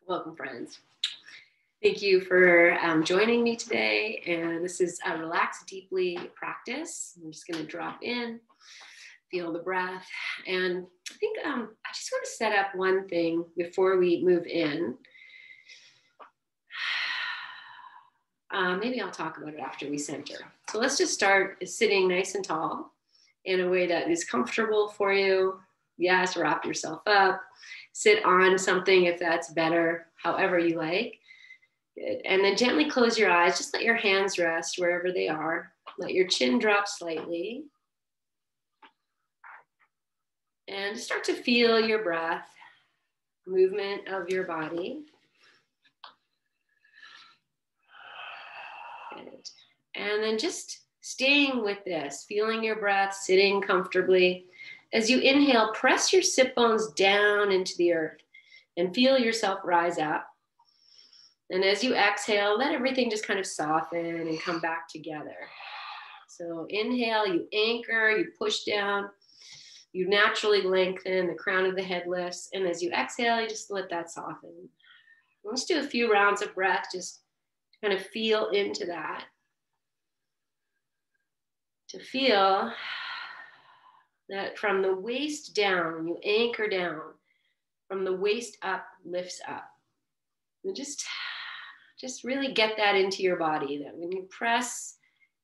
Welcome, friends. Thank you for joining me today. And this is a Relax Deeply practice. I'm just going to drop in, feel the breath. And I think I just want to set up one thing before we move in. Maybe I'll talk about it after we center. So let's just start sitting nice and tall in a way that is comfortable for you. Yes, wrap yourself up. Sit on something if that's better, however you like. Good. And then gently close your eyes. Just let your hands rest wherever they are. Let your chin drop slightly. And start to feel your breath, movement of your body. Good. And then just staying with this, feeling your breath, sitting comfortably. As you inhale, press your sit bones down into the earth and feel yourself rise up. And as you exhale, let everything just kind of soften and come back together. So inhale, you anchor, you push down, you naturally lengthen, the crown of the head lifts. And as you exhale, you just let that soften. Let's do a few rounds of breath, just kind of feel into that. To feel that from the waist down, you anchor down. From the waist up, lifts up. And just really get that into your body, that when you press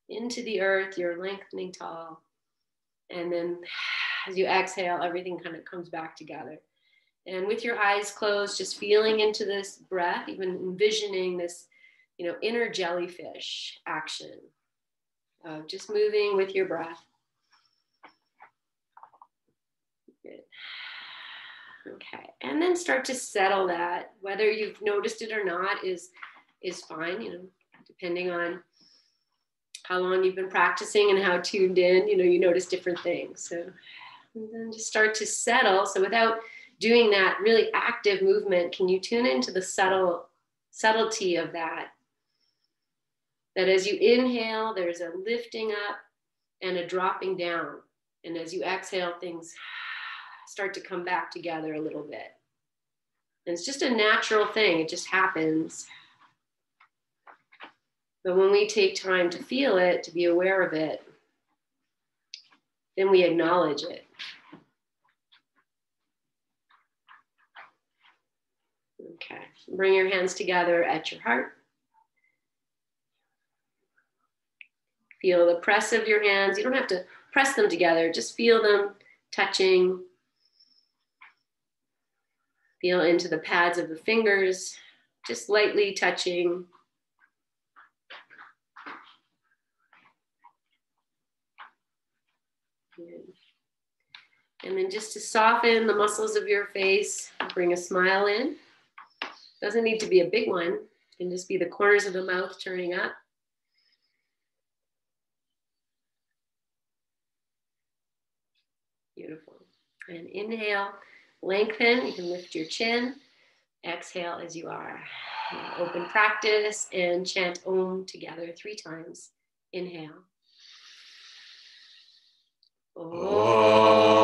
into the earth, you're lengthening tall. And then as you exhale, everything kind of comes back together. And with your eyes closed, just feeling into this breath, even envisioning this, inner jellyfish action of just moving with your breath. Good. Okay, and then start to settle that. Whether you've noticed it or not is fine, depending on how long you've been practicing and how tuned in, you notice different things. So and then just start to settle. So without doing that really active movement, can you tune into the subtlety of that? That as you inhale, there's a lifting up and a dropping down. And as you exhale, things start to come back together a little bit. And it's just a natural thing. It just happens. But when we take time to feel it, to be aware of it, then we acknowledge it. Okay, bring your hands together at your heart. Feel the press of your hands. You don't have to press them together, just feel them touching. Feel into the pads of the fingers, just lightly touching. And then just to soften the muscles of your face, bring a smile in. Doesn't need to be a big one. It can just be the corners of the mouth turning up. Beautiful. And inhale, lengthen. You can lift your chin. Exhale as you are. Open practice and chant Om together 3 times. Inhale. Om.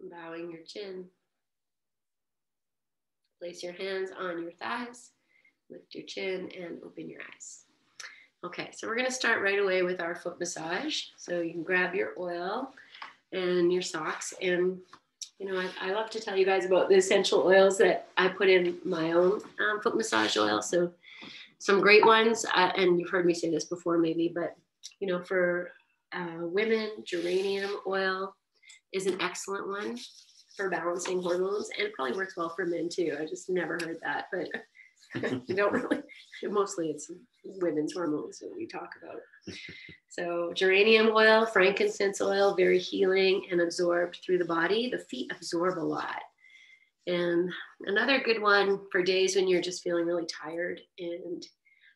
Bowing your chin. Place your hands on your thighs, lift your chin, and open your eyes. Okay, so we're going to start right away with our foot massage. So you can grab your oil and your socks. And, I love to tell you guys about the essential oils that I put in my own foot massage oil. So some great ones, and you've heard me say this before maybe, but, for women, geranium oil, is an excellent one for balancing hormones, and it probably works well for men too. I just never heard that, but you don't really, mostly it's women's hormones that we talk about. So geranium oil, frankincense oil, very healing and absorbed through the body. The feet absorb a lot. And another good one for days when you're just feeling really tired and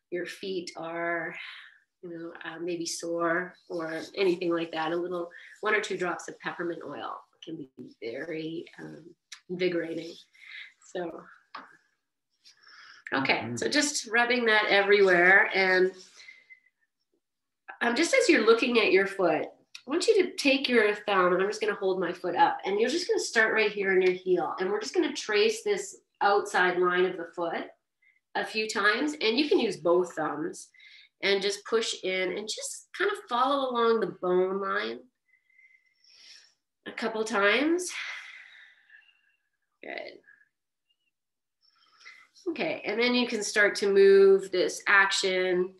your feet are, maybe sore or anything like that, a little 1 or 2 drops of peppermint oil can be very invigorating. So, okay, so just rubbing that everywhere. And just as you're looking at your foot, I want you to take your thumb, and I'm just going to hold my foot up, and you're just going to start right here in your heel. And we're just going to trace this outside line of the foot a few times. And you can use both thumbs and just push in and just kind of follow along the bone line a couple times. Good. Okay, and then you can start to move this action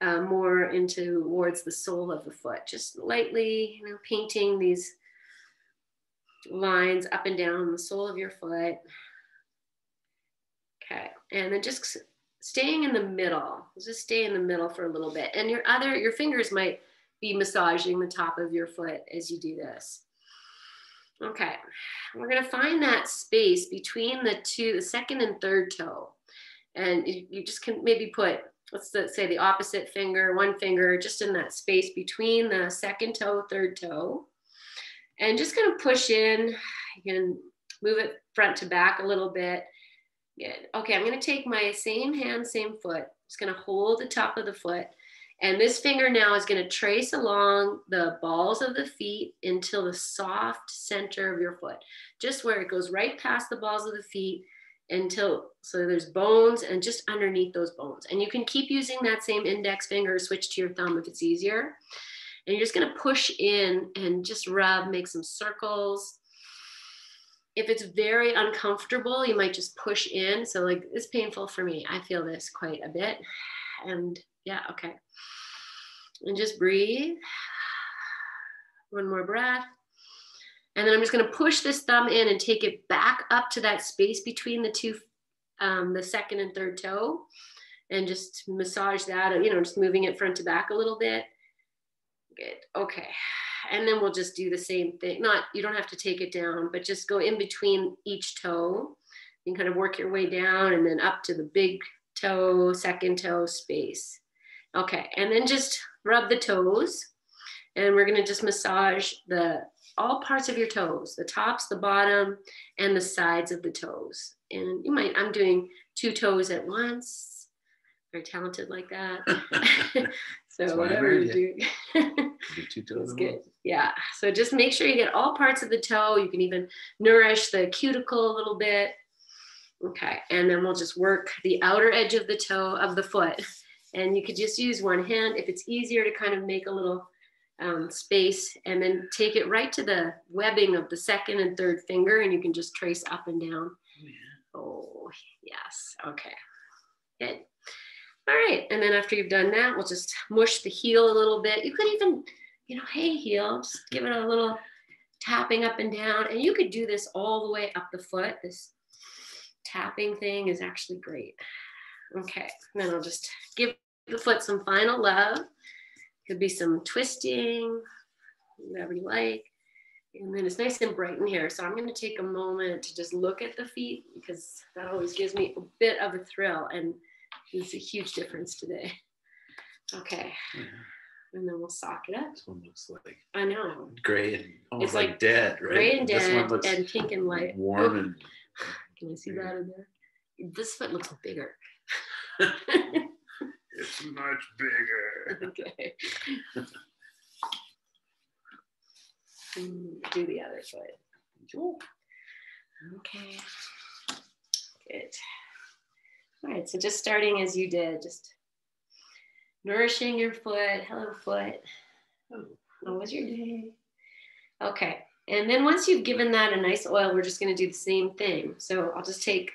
more towards the sole of the foot, just lightly, painting these lines up and down the sole of your foot. Okay, and then just staying in the middle. Just stay in the middle for a little bit, and your fingers might be massaging the top of your foot as you do this. Okay, we're gonna find that space between the second and third toe, and you just can maybe put, let's say the opposite finger, one finger just in that space between the second toe, third toe, and just kind of push in. You can move it front to back a little bit. Good. Okay, I'm going to take my same hand, same foot. Just going to hold the top of the foot, and this finger now is going to trace along the balls of the feet until the soft center of your foot, just where it goes right past the balls of the feet so there's bones and just underneath those bones. And you can keep using that same index finger, switch to your thumb if it's easier. And you're just gonna push in and just rub, make some circles. If it's very uncomfortable, you might just push in. So like, it's painful for me. I feel this quite a bit. And yeah, okay. And just breathe. One more breath. And then I'm just going to push this thumb in and take it back up to that space between the two, the second and third toe, and just massage that, just moving it front to back a little bit. Good. Okay. And then we'll just do the same thing. You don't have to take it down, but just go in between each toe. You can kind of work your way down and then up to the big toe, second toe space. Okay. And then just rub the toes, and we're going to just massage all parts of your toes, the tops, the bottom, and the sides of the toes. And I'm doing 2 toes at once. Very talented like that. So whatever you do. 2 toes. That's good. Yeah. So just make sure you get all parts of the toe. You can even nourish the cuticle a little bit. Okay. And then we'll just work the outer edge of the toe of the foot. And you could just use one hand if it's easier to kind of make a little space, and then take it right to the webbing of the second and third finger, and you can just trace up and down. Oh, yes. Okay. Good. All right. And then after you've done that, we'll just mush the heel a little bit. You could even, hey, heel, just give it a little tapping up and down. And you could do this all the way up the foot. This tapping thing is actually great. Okay. And then I'll just give the foot some final love. Could be some twisting, whatever you like. And then it's nice and bright in here. So I'm going to take a moment to just look at the feet, because that always gives me a bit of a thrill, and it's a huge difference today. Okay. Yeah. And then we'll sock it up. This one looks like, I know, gray and almost like dead, right? Gray and this dead one looks and pink and light. Warm and can you see that in there? This foot looks bigger. It's much bigger. Okay. Do the other foot. Okay. Good. All right, so just starting as you did, just nourishing your foot. Hello, foot. How was your day? Okay, and then once you've given that a nice oil, we're just going to do the same thing. So I'll just take,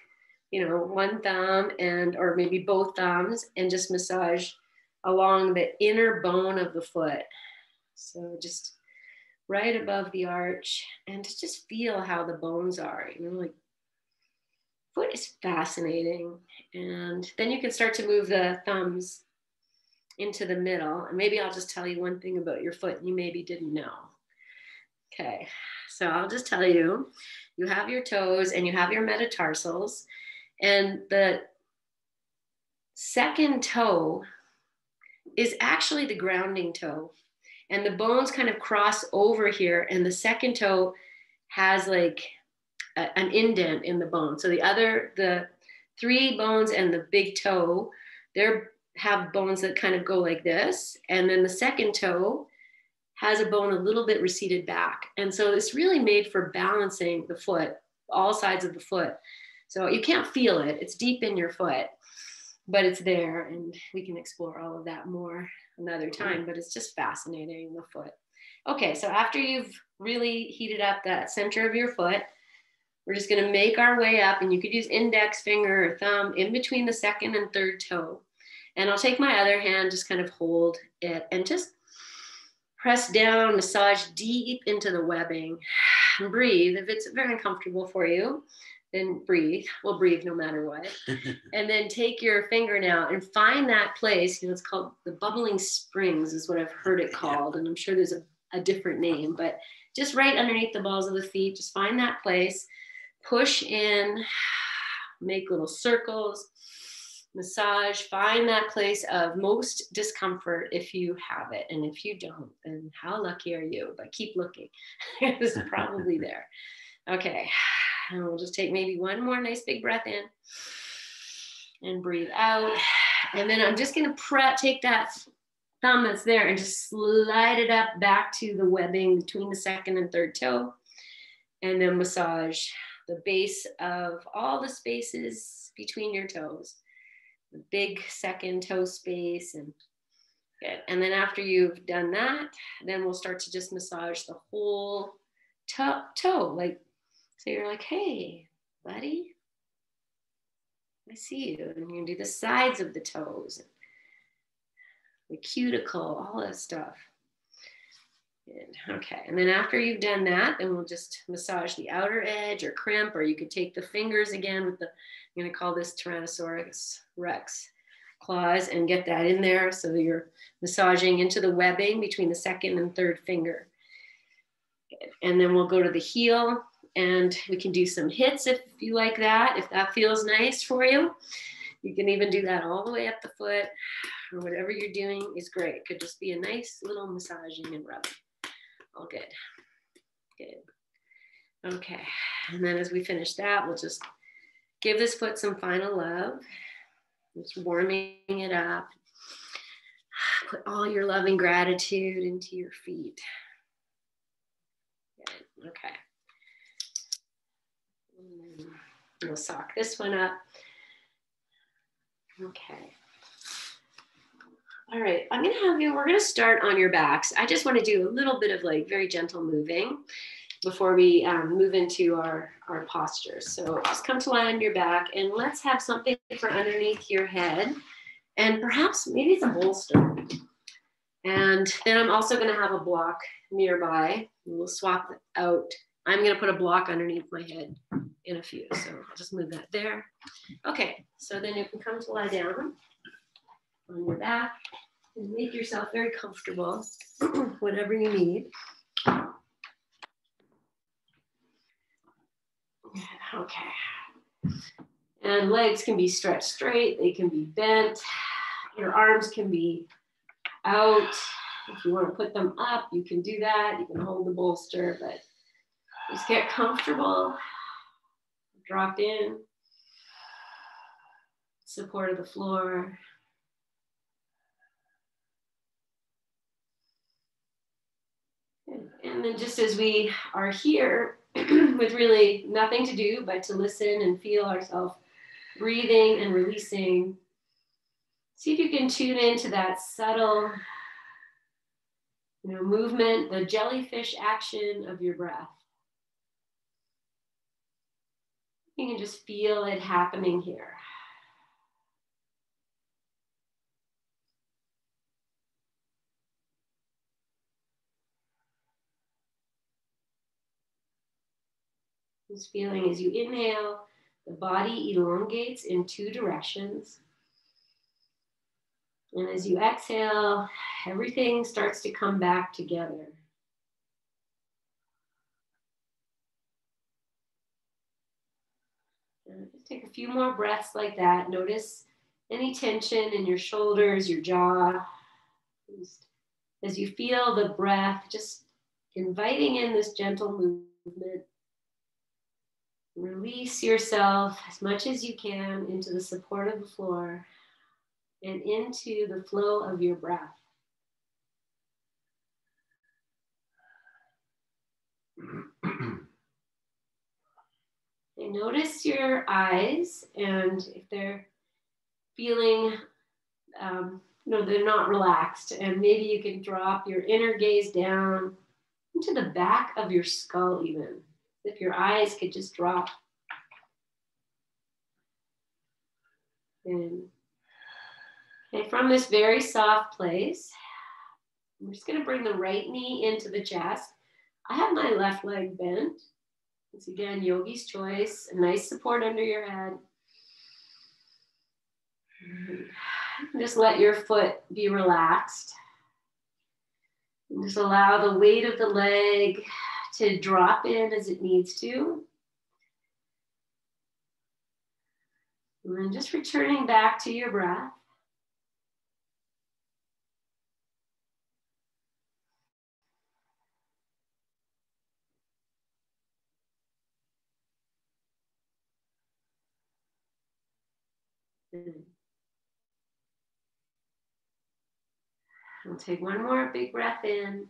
one thumb or maybe both thumbs, and just massage along the inner bone of the foot. So just right above the arch, and to just feel how the bones are. Like foot is fascinating. And then you can start to move the thumbs into the middle. And maybe I'll just tell you one thing about your foot you maybe didn't know. Okay, so I'll just tell you, you have your toes and you have your metatarsals, and the second toe is actually the grounding toe. And the bones kind of cross over here, and the second toe has like an indent in the bone. So the three bones and the big toe, they have bones that kind of go like this. And then the second toe has a bone a little bit receded back. And so it's really made for balancing the foot, all sides of the foot. So you can't feel it. It's deep in your foot, but it's there. And we can explore all of that more another time, but it's just fascinating, the foot. Okay, so after you've really heated up that center of your foot, we're just going to make our way up, and you could use index finger or thumb in between the second and third toe. And I'll take my other hand, just kind of hold it and just press down, massage deep into the webbing. And breathe. If it's very uncomfortable for you, then breathe. We'll breathe no matter what. And then take your finger now and find that place. It's called the bubbling springs is what I've heard it called. And I'm sure there's a different name, but just right underneath the balls of the feet, just find that place. Push in, make little circles, massage, find that place of most discomfort if you have it. And if you don't, then how lucky are you? But keep looking. It's probably there. Okay. And we'll just take maybe one more nice big breath in and breathe out. And then I'm just going to take that thumb that's there and just slide it up back to the webbing between the second and third toe. And then massage the base of all the spaces between your toes, the big second toe space. And good. And then after you've done that, then we'll start to just massage the whole toe. Like, so you're like, hey, buddy, I see you. And you do the sides of the toes, the cuticle, all that stuff. Good. Okay, and then after you've done that, then we'll just massage the outer edge or crimp, or you could take the fingers again with the, I'm going to call this Tyrannosaurus Rex claws, and get that in there so that you're massaging into the webbing between the second and third finger. Good. And then we'll go to the heel, and we can do some hits if you like that, if that feels nice for you. You can even do that all the way up the foot, or whatever you're doing is great. It could just be a nice little massaging and rubbing. All good. Good. Okay. And then as we finish that, we'll just give this foot some final love. Just warming it up. Put all your loving gratitude into your feet. Good. Okay. And then we'll sock this one up. Okay. All right, I'm gonna have you, we're gonna start on your backs. I just wanna do a little bit of like very gentle moving before we move into our postures. So just come to lie on your back, and let's have something for underneath your head. And perhaps maybe it's a bolster. And then I'm also gonna have a block nearby. We'll swap out. I'm gonna put a block underneath my head in a few. So I'll just move that there. Okay, so then you can come to lie down on your back and make yourself very comfortable, whatever you need. Okay. And legs can be stretched straight, they can be bent. Your arms can be out. If you want to put them up, you can do that. You can hold the bolster, but just get comfortable. Drop in. Support of the floor. And then just as we are here with really nothing to do but to listen and feel ourselves breathing and releasing, see if you can tune into that subtle, movement, the jellyfish action of your breath. You can just feel it happening here. Just feeling as you inhale, the body elongates in 2 directions. And as you exhale, everything starts to come back together. Just take a few more breaths like that. Notice any tension in your shoulders, your jaw. Just as you feel the breath, just inviting in this gentle movement. Release yourself as much as you can into the support of the floor and into the flow of your breath. And notice your eyes, and if they're feeling, they're not relaxed, and maybe you can drop your inner gaze down into the back of your skull even. If your eyes could just drop. And okay, from this very soft place, I'm just going to bring the right knee into the chest. I have my left leg bent. It's again yogi's choice. A nice support under your head. And just let your foot be relaxed. And just allow the weight of the leg to drop in as it needs to. And then just returning back to your breath. We'll take one more big breath in.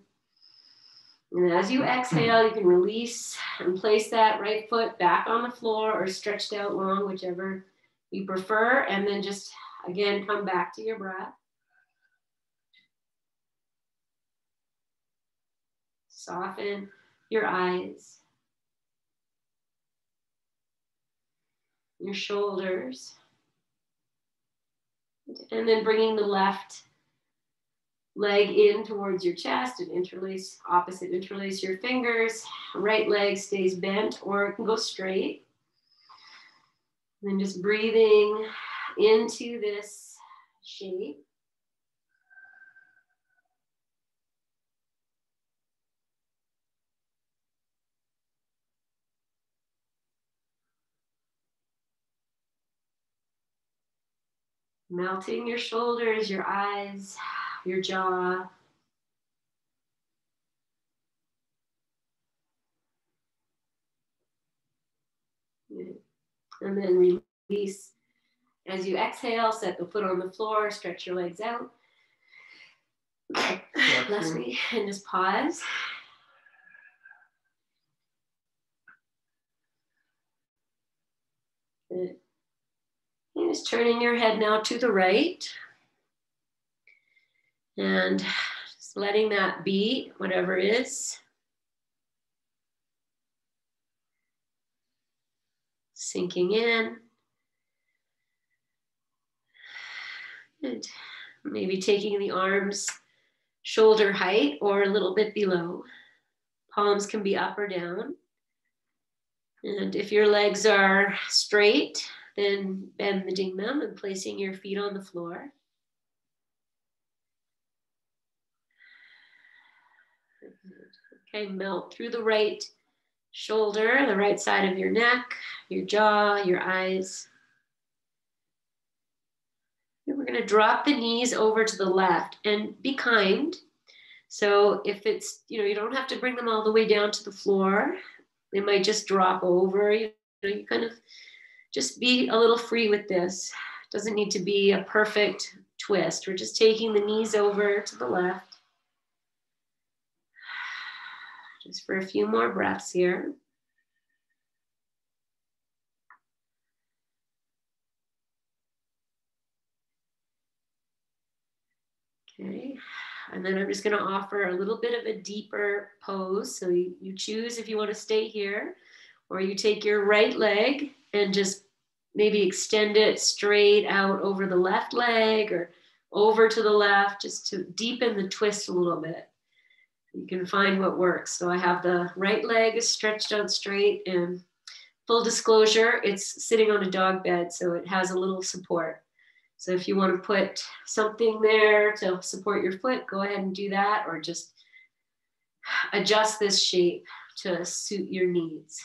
And as you exhale, you can release and place that right foot back on the floor or stretched out long, whichever you prefer. And then just, again, come back to your breath. Soften your eyes, your shoulders, and then bringing the left leg in towards your chest and interlace your fingers. Right leg stays bent or it can go straight. And then just breathing into this shape. Melting your shoulders, your eyes, your jaw. And then release. As you exhale, set the foot on the floor, stretch your legs out. Bless me. And just pause. Good. And just turning your head now to the right. And just letting that be, whatever is. Sinking in. And maybe taking the arms shoulder height or a little bit below. Palms can be up or down. And if your legs are straight, then bending them and placing your feet on the floor. Okay, melt through the right shoulder, the right side of your neck, your jaw, your eyes. And we're going to drop the knees over to the left and be kind. So if it's, you don't have to bring them all the way down to the floor. They might just drop over. You kind of just be a little free with this. It doesn't need to be a perfect twist. We're just taking the knees over to the left. Just for a few more breaths here. Okay, and then I'm just going to offer a little bit of a deeper pose. So you choose if you want to stay here, or you take your right leg and just maybe extend it straight out over the left leg or over to the left, just to deepen the twist a little bit. You can find what works. So I have the right leg stretched out straight, and Full disclosure, it's sitting on a dog bed, so it has a little support. So if you want to put something there to support your foot, go ahead and do that, or just adjust this shape to suit your needs.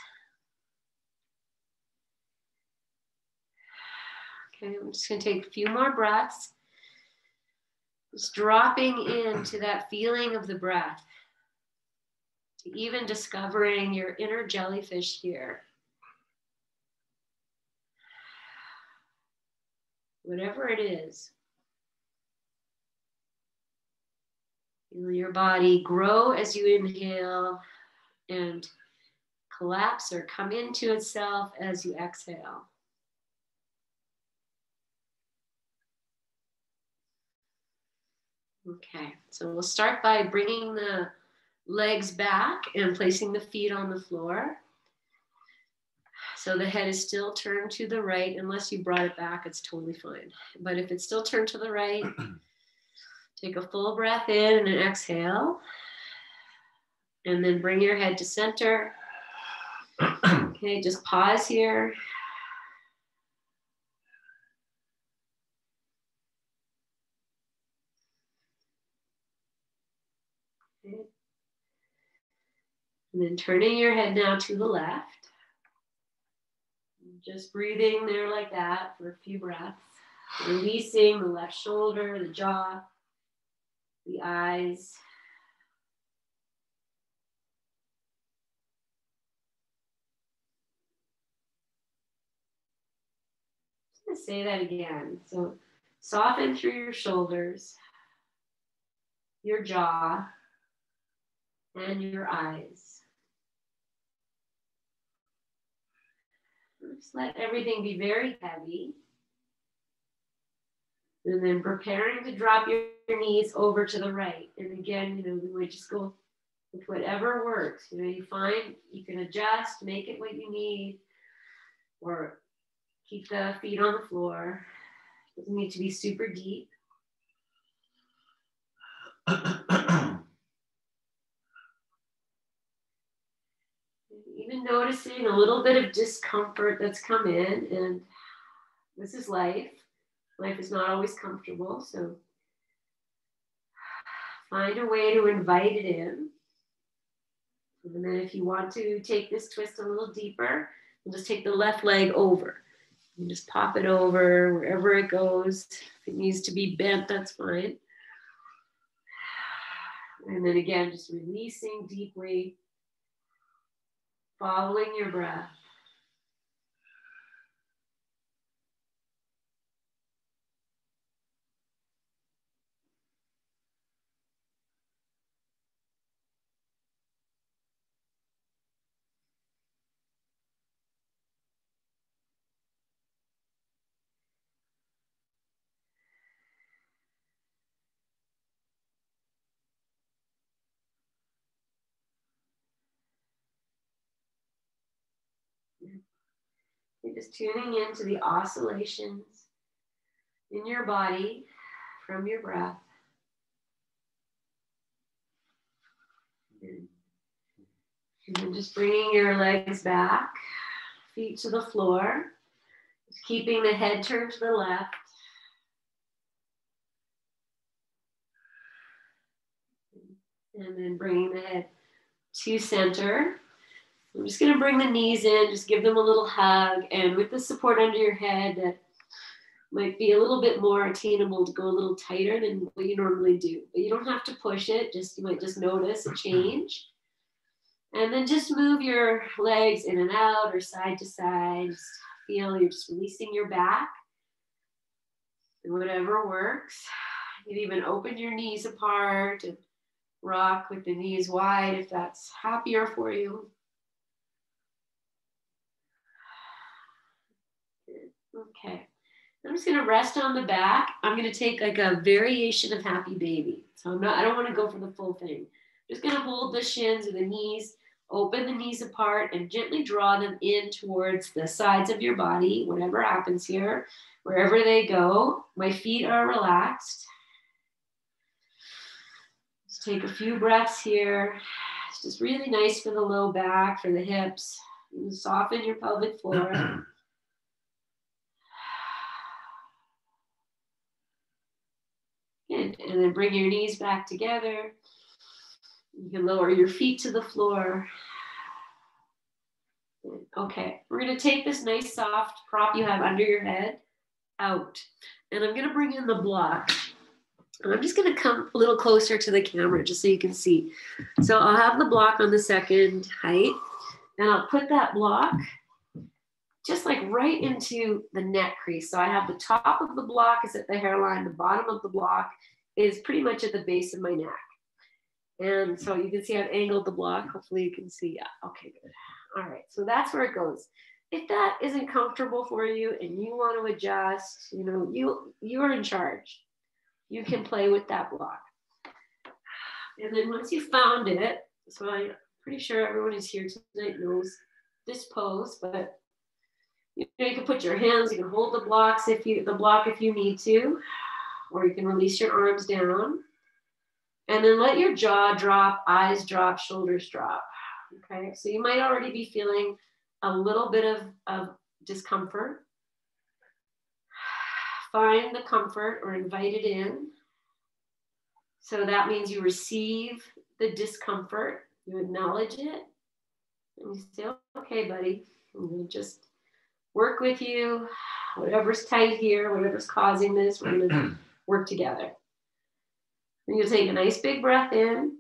Okay, I'm just going to take a few more breaths. Just dropping into that feeling of the breath, to even discovering your inner jellyfish here. Whatever it is. Feel your body grow as you inhale and collapse or come into itself as you exhale. Okay, so we'll start by bringing the legs back and placing the feet on the floor. So the head is still turned to the right. Unless you brought it back, it's totally fine. But if it's still turned to the right, take a full breath in and an exhale. And then bring your head to center. Okay, just pause here. Okay. And then turning your head now to the left. Just breathing there like that for a few breaths. Releasing the left shoulder, the jaw, the eyes. I'm going to say that again. So soften through your shoulders, your jaw, and your eyes. Just let everything be very heavy. And then preparing to drop your knees over to the right. And again, we might just go with whatever works. You find you can adjust, make it what you need, or keep the feet on the floor. It doesn't need to be super deep. Even noticing a little bit of discomfort that's come in, and this is life. Life is not always comfortable, so find a way to invite it in. And then if you want to take this twist a little deeper, we'll just take the left leg over. And just pop it over wherever it goes. If it needs to be bent, that's fine. And then again, just releasing deeply, following your breath. You're just tuning into the oscillations in your body from your breath. And then just bringing your legs back, feet to the floor, just keeping the head turned to the left. And then bringing the head to center. I'm just going to bring the knees in, just give them a little hug. And with the support under your head, that might be a little bit more attainable to go a little tighter than what you normally do. But you don't have to push it. You might just notice a change. And then just move your legs in and out or side to side. Just feel you're just releasing your back. And whatever works. You can even open your knees apart and rock with the knees wide if that's happier for you. Okay, I'm just gonna rest on the back. I'm gonna take like a variation of happy baby. So I don't wanna go for the full thing. I'm just gonna hold the shins or the knees, open the knees apart and gently draw them in towards the sides of your body, whatever happens here, wherever they go. My feet are relaxed. Just take a few breaths here. It's just really nice for the low back, for the hips. You soften your pelvic floor. And then bring your knees back together. You can lower your feet to the floor. Okay, we're going to take this nice soft prop you have under your head out. And I'm going to bring in the block. And I'm just going to come a little closer to the camera just so you can see. So I'll have the block on the second height. And I'll put that block just like right into the neck crease. So I have the top of the block is at the hairline. The bottom of the block is pretty much at the base of my neck. And so you can see I've angled the block. Hopefully you can see. Yeah, okay, good. All right, so that's where it goes. If that isn't comfortable for you and you want to adjust, you know, you are in charge. You can play with that block. And then once you found it, so I'm pretty sure everyone who's here tonight knows this pose, but you know, you can put your hands, you can hold the block if you need to, or you can release your arms down. And then let your jaw drop, eyes drop, shoulders drop. Okay, so you might already be feeling a little bit of discomfort. Find the comfort or invite it in. So that means you receive the discomfort, you acknowledge it, and you say, okay, buddy, I'm going to just work with you. Whatever's tight here, whatever's causing this, we're going to work together. And you'll take a nice big breath in.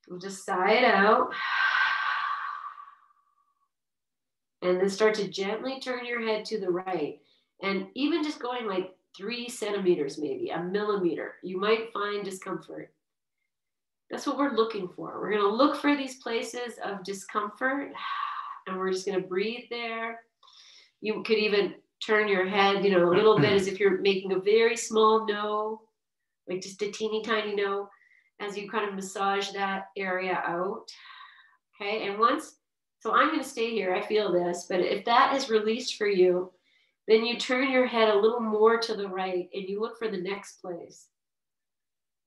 We'll just sigh it out. And then start to gently turn your head to the right. And even just going like 3 centimeters, maybe a millimeter, you might find discomfort. That's what we're looking for. We're going to look for these places of discomfort, and we're just going to breathe there. You could even turn your head, you know, a little bit as if you're making a very small no, like just a teeny tiny no, as you kind of massage that area out. Okay, and so I'm going to stay here. I feel this, but if that is released for you, then you turn your head a little more to the right and you look for the next place.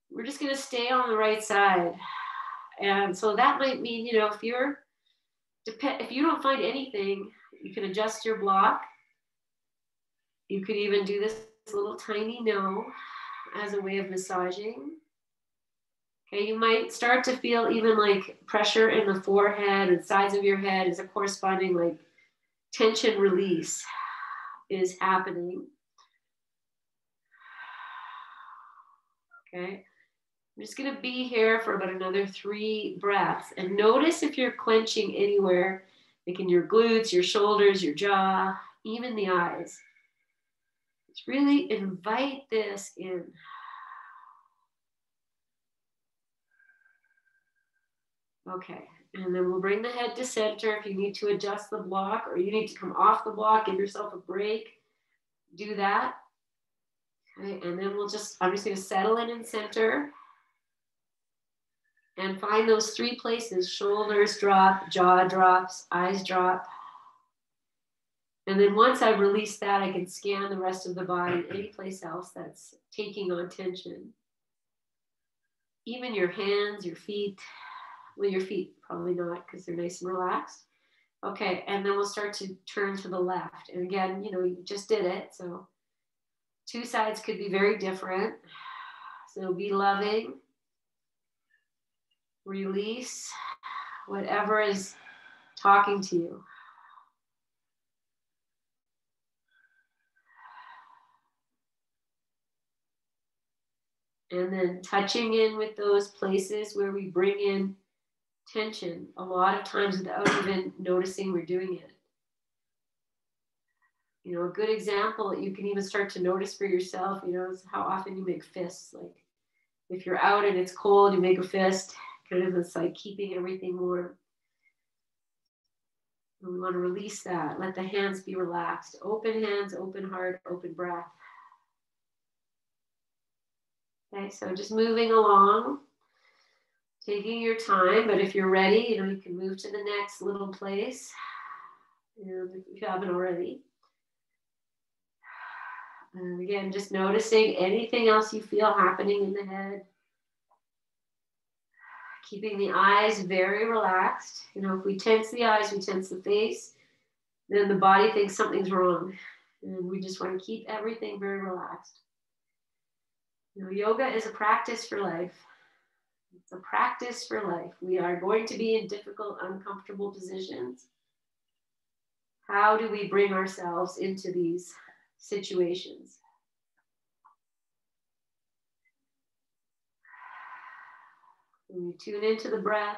We're just going to stay on the right side. And so that might mean, you know, if you don't find anything, you can adjust your block. You could even do this little tiny no as a way of massaging. Okay, you might start to feel even like pressure in the forehead and sides of your head as a corresponding like tension release is happening. Okay, I'm just going to be here for about another 3 breaths and notice if you're clenching anywhere, like in your glutes, your shoulders, your jaw, even the eyes. Just really invite this in. Okay, and then we'll bring the head to center. If you need to adjust the block or you need to come off the block, give yourself a break, do that. Okay, and then I'm just going to settle in center and find those 3 places. Shoulders drop, jaw drops, eyes drop. And then once I release that, I can scan the rest of the body, any place else that's taking on tension. Even your hands, your feet. Well, your feet, probably not because they're nice and relaxed. Okay, and then we'll start to turn to the left. And again, you know, you just did it. So 2 sides could be very different. So be loving. Release whatever is talking to you. And then touching in with those places where we bring in tension a lot of times without even noticing we're doing it. You know, a good example, you can even start to notice for yourself, you know, is how often you make fists. Like if you're out and it's cold, you make a fist, kind of it's like keeping everything warm. And we want to release that. Let the hands be relaxed. Open hands, open heart, open breath. Okay, so just moving along. Taking your time, but if you're ready, you know, you can move to the next little place, and if you haven't already. And again, just noticing anything else you feel happening in the head. Keeping the eyes very relaxed. You know, if we tense the eyes, we tense the face, then the body thinks something's wrong. And we just want to keep everything very relaxed. You know, yoga is a practice for life. It's a practice for life. We are going to be in difficult, uncomfortable positions. How do we bring ourselves into these situations? When we tune into the breath,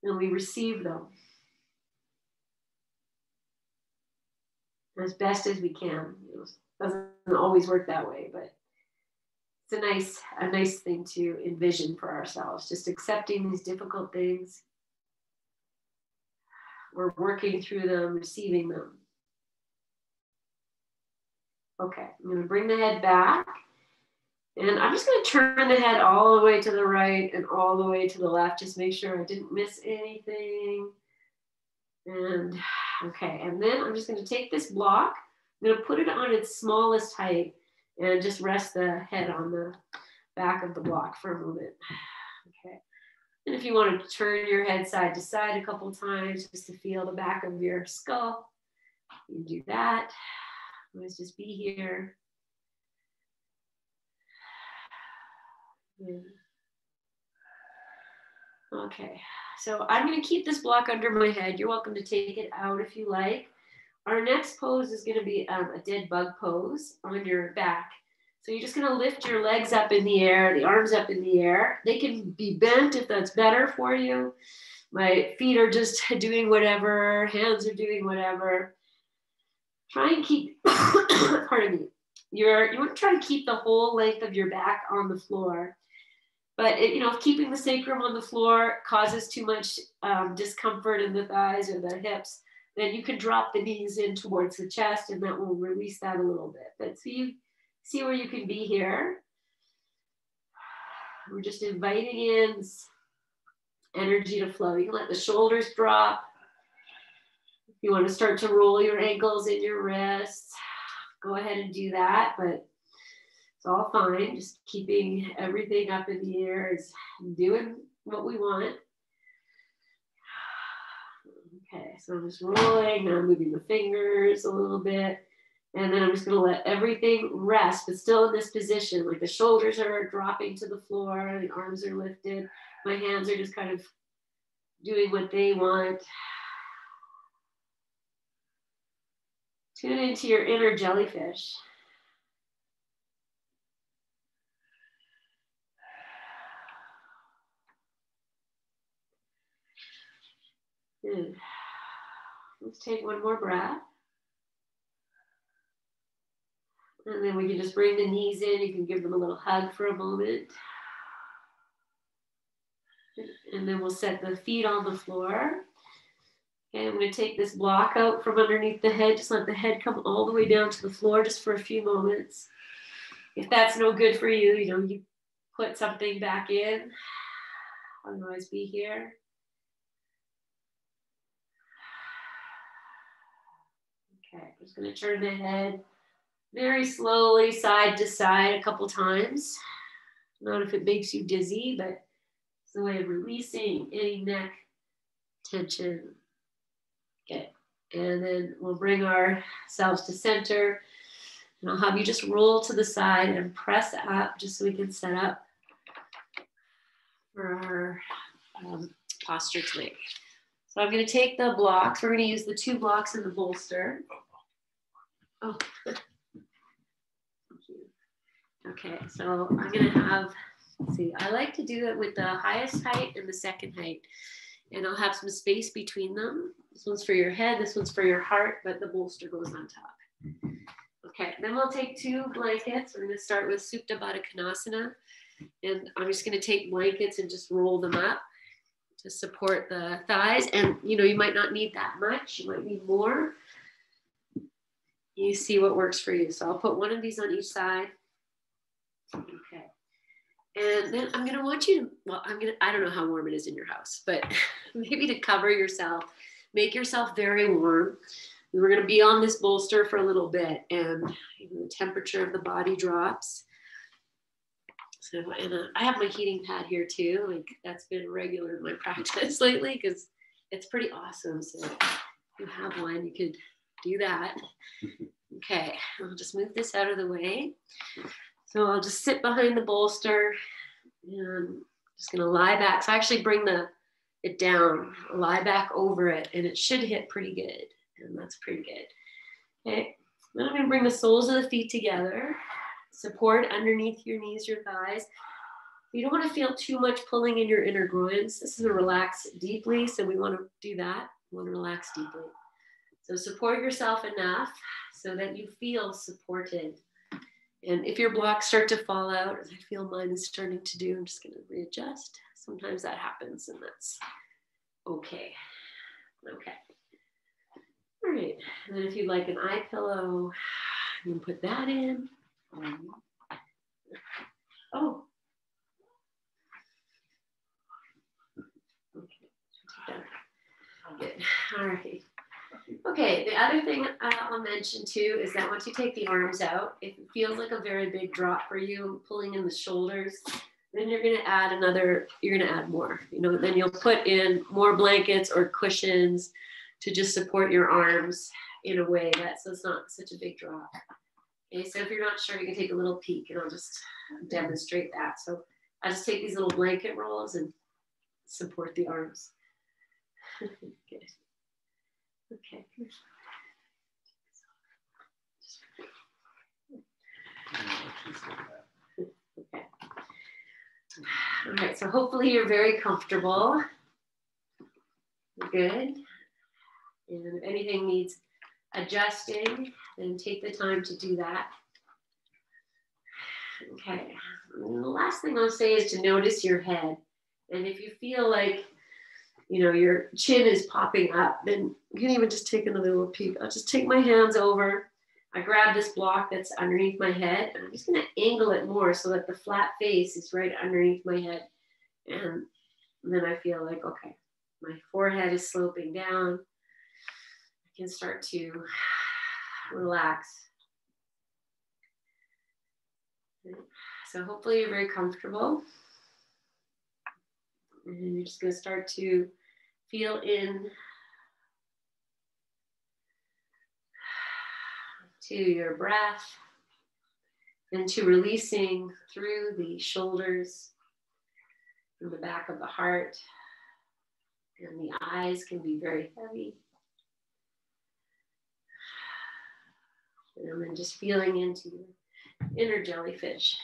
and we receive them as best as we can. You know, it doesn't always work that way, but it's a nice thing to envision for ourselves, just accepting these difficult things. We're working through them, receiving them. Okay, I'm going to bring the head back. And I'm just going to turn the head all the way to the right and all the way to the left. Just make sure I didn't miss anything. And okay, and then I'm just going to take this block. I'm going to put it on its smallest height and just rest the head on the back of the block for a moment. Okay. And if you want to turn your head side to side a couple times just to feel the back of your skull, you do that. Let's just be here. Okay, so I'm going to keep this block under my head. You're welcome to take it out if you like. Our next pose is going to be a dead bug pose on your back. So you're just going to lift your legs up in the air, the arms up in the air. They can be bent if that's better for you. My feet are just doing whatever, hands are doing whatever. Try and keep, pardon me, you want to try to keep the whole length of your back on the floor. But if keeping the sacrum on the floor causes too much discomfort in the thighs or the hips, then you can drop the knees in towards the chest, and that will release that a little bit. But so you see where you can be here. We're just inviting in energy to flow. You can let the shoulders drop. If you want to start to roll your ankles in your wrists, go ahead and do that. But it's all fine. Just keeping everything up in the air is doing what we want. Okay, so I'm just rolling. Now I'm moving the fingers a little bit. And then I'm just going to let everything rest, but still in this position. Like the shoulders are dropping to the floor. The arms are lifted. My hands are just kind of doing what they want. Tune into your inner jellyfish. Good. Let's take one more breath. And then we can just bring the knees in. You can give them a little hug for a moment. And then we'll set the feet on the floor. Okay, I'm going to take this block out from underneath the head. Just let the head come all the way down to the floor just for a few moments. If that's no good for you, you put something back in. Otherwise, be here. Okay, I'm just going to turn the head very slowly side to side a couple times. Not if it makes you dizzy, but it's a way of releasing any neck tension. Okay, and then we'll bring ourselves to center. And I'll have you just roll to the side and press up just so we can set up for our posture tonight. So I'm going to take the blocks. We're going to use the 2 blocks in the bolster. Oh, thank you. Okay, so I'm going to have, see, I like to do it with the highest height and the second height. And I'll have some space between them. This one's for your head, this one's for your heart, but the bolster goes on top. Okay, then we'll take 2 blankets. We're going to start with Supta Baddha Konasana. And I'm just going to take blankets and just roll them up to support the thighs. And you might not need that much, you might need more. You see what works for you. So I'll put one of these on each side. Okay. And then I'm going to want you to, I don't know how warm it is in your house, but maybe to cover yourself, make yourself very warm. We're going to be on this bolster for a little bit, and the temperature of the body drops. So, and I have my heating pad here too. Like that's been regular in my practice lately because it's pretty awesome. So if you have one, you could do that. Okay, I'll just move this out of the way. So I'll just sit behind the bolster and I'm just gonna lie back. So I actually bring it down, lie back over it, and it should hit pretty good. And that's pretty good. Okay, then I'm gonna bring the soles of the feet together. Support underneath your knees, your thighs. You don't want to feel too much pulling in your inner groins. This is a relax deeply, so we want to do that. We want to relax deeply. So support yourself enough so that you feel supported. And if your blocks start to fall out, as I feel mine is starting to do, I'm just going to readjust. Sometimes that happens, and that's okay. Okay. All right. And then if you'd like an eye pillow, you can put that in. Oh. Okay. Good. All right. Okay. The other thing I'll mention too is that once you take the arms out, if it feels like a very big drop for you, pulling in the shoulders, then you're going to add more. Then you'll put in more blankets or cushions to just support your arms in a way so it's not such a big drop. Okay, so if you're not sure, you can take a little peek and I'll just demonstrate that. So I just take these little blanket rolls and support the arms. Good. Okay. Okay. All right, so hopefully you're very comfortable. Good. And if anything needs adjusting, then take the time to do that. Okay. And the last thing I'll say is to notice your head. And if you feel like, your chin is popping up, then you can even just take another little peek. I'll just take my hands over. I grab this block that's underneath my head, and I'm just going to angle it more so that the flat face is right underneath my head. And then I feel like, okay, my forehead is sloping down. I can start to relax. So hopefully you're very comfortable. And you're just going to start to feel in to your breath and to releasing through the shoulders and the back of the heart. And the eyes can be very heavy. And then just feeling into your inner jellyfish.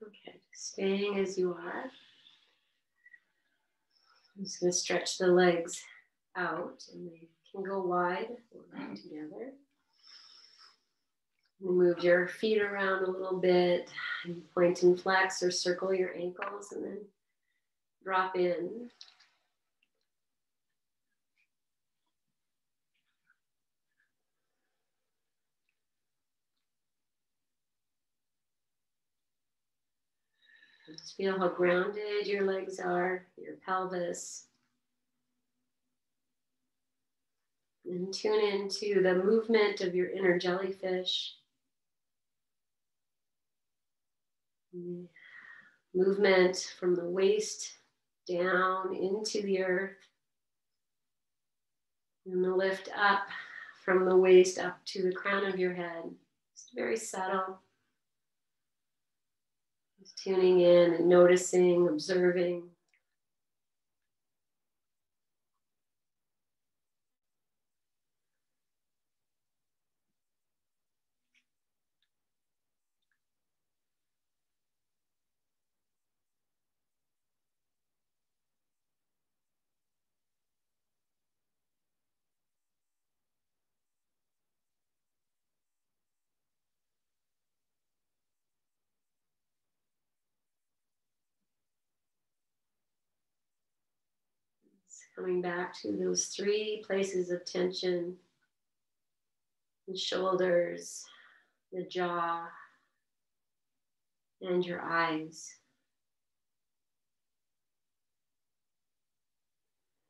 Okay, staying as you are. I'm just going to stretch the legs out, and they can go wide or together. Move your feet around a little bit, and point and flex or circle your ankles, and then drop in. Just feel how grounded your legs are, your pelvis. And tune into the movement of your inner jellyfish. Movement from the waist down into the earth. And the lift up from the waist up to the crown of your head. It's very subtle. Just tuning in and noticing, observing. Coming back to those 3 places of tension: the shoulders, the jaw, and your eyes.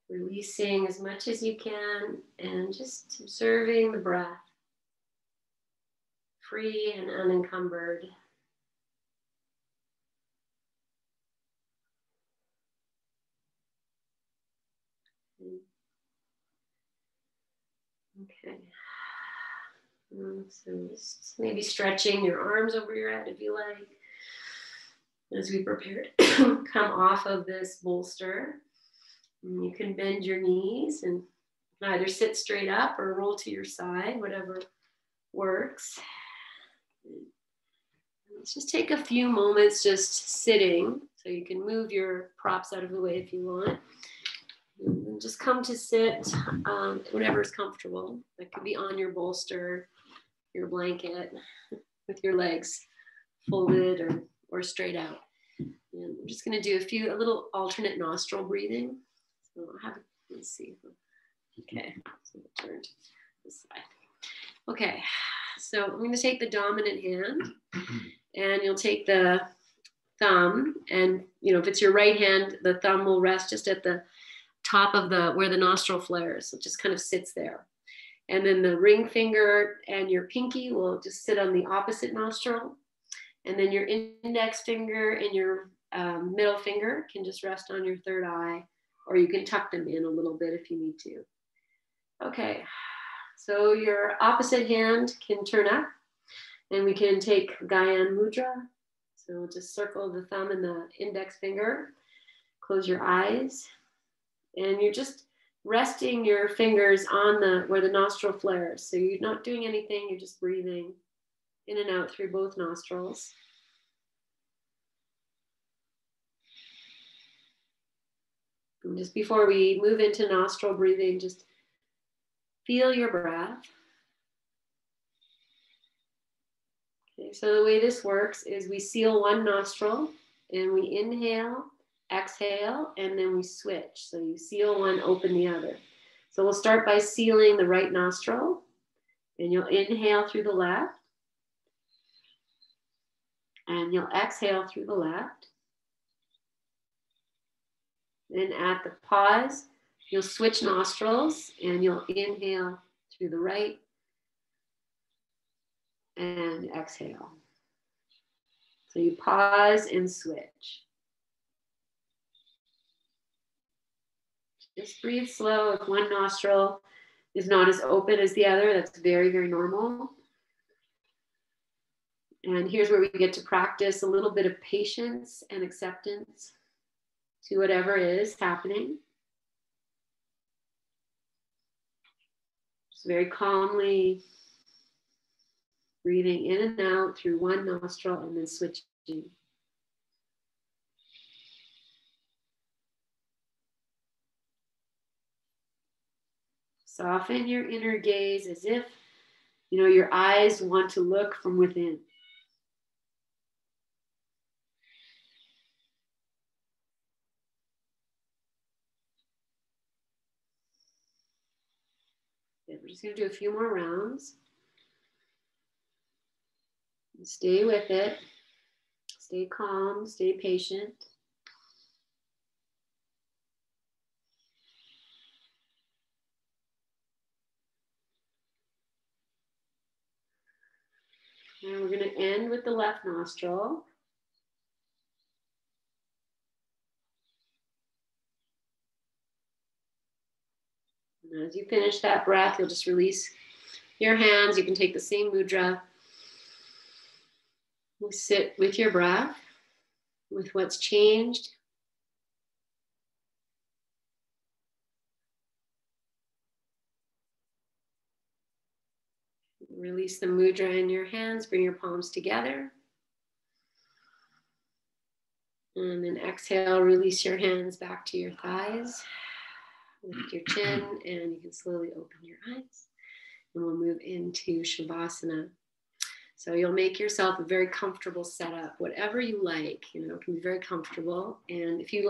Releasing as much as you can and just observing the breath, free and unencumbered. Okay. So just maybe stretching your arms over your head if you like, as we prepare to come off of this bolster. And you can bend your knees and either sit straight up or roll to your side, whatever works. Let's just take a few moments just sitting, so you can move your props out of the way if you want. And just come to sit whatever is comfortable. That could be on your bolster, your blanket, with your legs folded or straight out. And I'm just going to do a little alternate nostril breathing. So let's see. Okay, so we'll turn to this side. Okay, so I'm going to take the dominant hand, and you'll take the thumb, and if it's your right hand, the thumb will rest just at the top of where the nostril flares. It just kind of sits there. And then the ring finger and your pinky will just sit on the opposite nostril. And then your index finger and your middle finger can just rest on your third eye, or you can tuck them in a little bit if you need to. Okay, so your opposite hand can turn up, and we can take Guyan Mudra. So we'll just circle the thumb and the index finger, close your eyes, and you're just resting your fingers on where the nostril flares. So you're not doing anything, you're just breathing in and out through both nostrils. And just before we move into nostril breathing, just feel your breath. Okay, so the way this works is we seal one nostril, and we inhale, exhale, and then we switch. So you seal one, open the other. So we'll start by sealing the right nostril, and you'll inhale through the left, and you'll exhale through the left. Then at the pause, you'll switch nostrils, and you'll inhale through the right and exhale. So you pause and switch. Just breathe slow. If one nostril is not as open as the other, that's very, very normal. And here's where we get to practice a little bit of patience and acceptance to whatever is happening. Just very calmly breathing in and out through one nostril and then switching. Soften your inner gaze as if, your eyes want to look from within. Okay, we're just going to do a few more rounds. Stay with it. Stay calm, stay patient. And we're going to end with the left nostril. And as you finish that breath, you'll just release your hands. You can take the same mudra. We'll sit with your breath, with what's changed. Release the mudra in your hands. Bring your palms together. And then exhale, release your hands back to your thighs. Lift your chin, and you can slowly open your eyes. And we'll move into Shavasana. So you'll make yourself a very comfortable setup, whatever you like, it can be very comfortable. And if you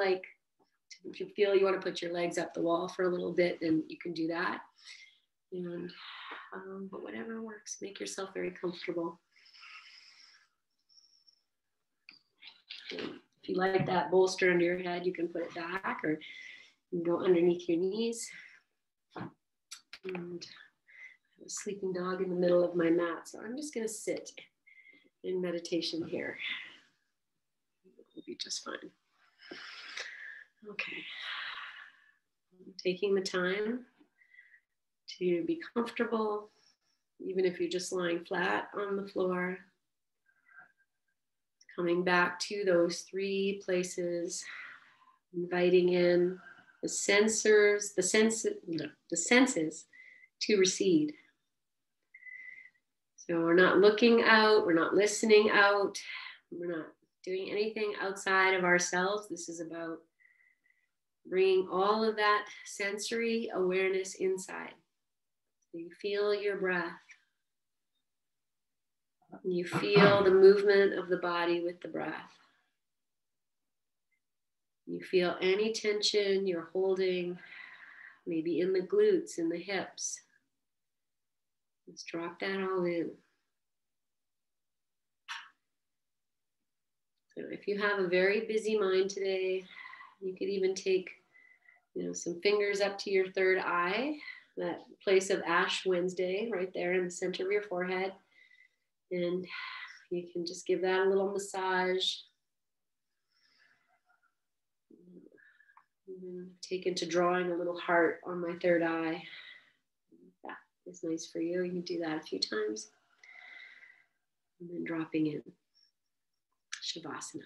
feel you want to put your legs up the wall for a little bit, then you can do that. And but whatever works, make yourself very comfortable. And if you like that bolster under your head, you can put it back, or you can go underneath your knees. And I have a sleeping dog in the middle of my mat, so I'm just going to sit in meditation here. It'll be just fine. Okay. I'm taking the time to be comfortable, even if you're just lying flat on the floor. Coming back to those three places, inviting in the senses to recede. So we're not looking out, we're not listening out, we're not doing anything outside of ourselves. This is about bringing all of that sensory awareness inside. So you feel your breath. You feel the movement of the body with the breath. You feel any tension you're holding, maybe in the glutes, in the hips. Let's drop that all in. So if you have a very busy mind today, you could even take, some fingers up to your third eye, that place of Ash Wednesday right there in the center of your forehead. And you can just give that a little massage. Take into drawing a little heart on my third eye. That is nice for you. You can do that a few times. And then dropping in Shavasana.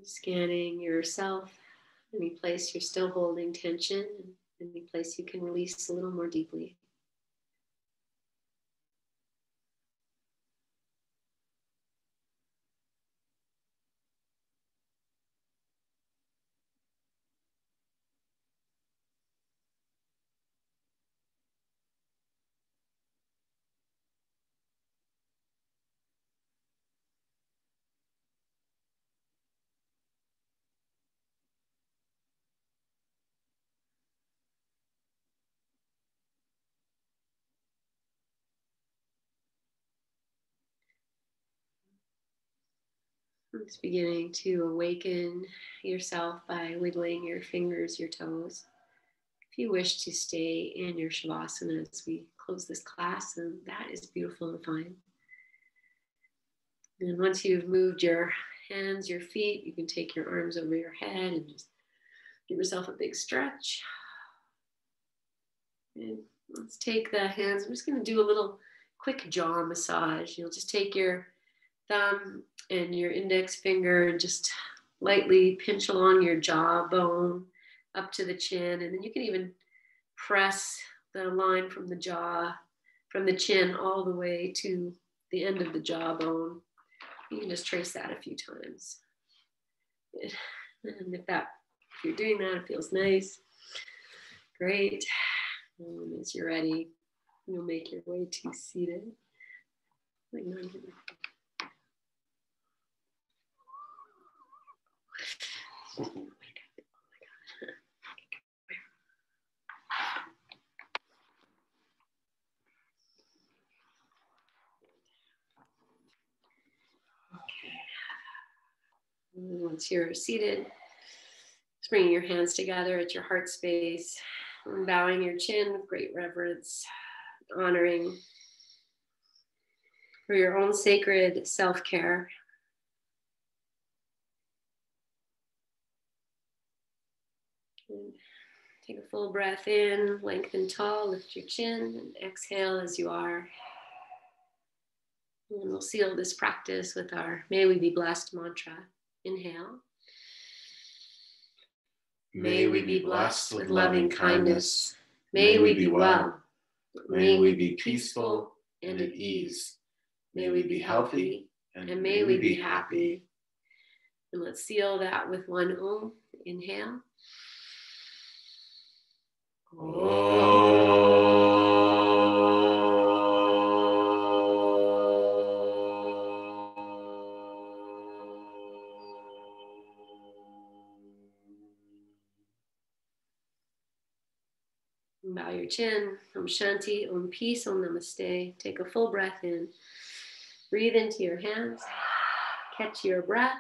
Scanning yourself, any place you're still holding tension, any place you can release a little more deeply. It's beginning to awaken yourself by wiggling your fingers, your toes. If you wish to stay in your Shavasana as we close this class, then that is beautiful and fine. And once you've moved your hands, your feet, you can take your arms over your head and just give yourself a big stretch. And let's take the hands. I'm just going to do a little quick jaw massage. You'll just take your thumb and your index finger and just lightly pinch along your jawbone up to the chin. And then you can even press the line from the jaw, from the chin all the way to the end of the jawbone. You can just trace that a few times. And if you're doing that, it feels nice. Great. And as you're ready, you'll make your way to seated. Once you're seated, just bringing your hands together at your heart space, and bowing your chin with great reverence, honoring for your own sacred self-care. Take a full breath in, lengthen tall, lift your chin, and exhale as you are. And we'll seal this practice with our May We Be Blessed mantra. Inhale. May we be blessed with loving kindness. May we be well. May we be peaceful and at ease. May we be healthy and may we be happy. And let's seal that with one Om. Inhale. Bow your chin. Om Shanti, Om Peace, Om Namaste. Take a full breath in. Breathe into your hands. Catch your breath.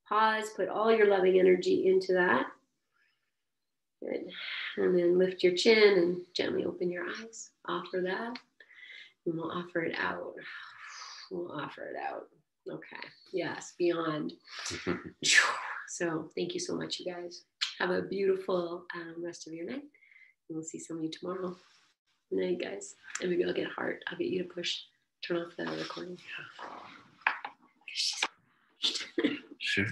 Pause. Put all your loving energy into that. Good. And then lift your chin and gently open your eyes. Offer that. And we'll offer it out. We'll offer it out. Okay. Yes, beyond. So thank you so much, you guys. Have a beautiful rest of your night. And we'll see some of you tomorrow. Good night, guys. And maybe I'll get Heart. I'll get you to turn off the recording. Sure.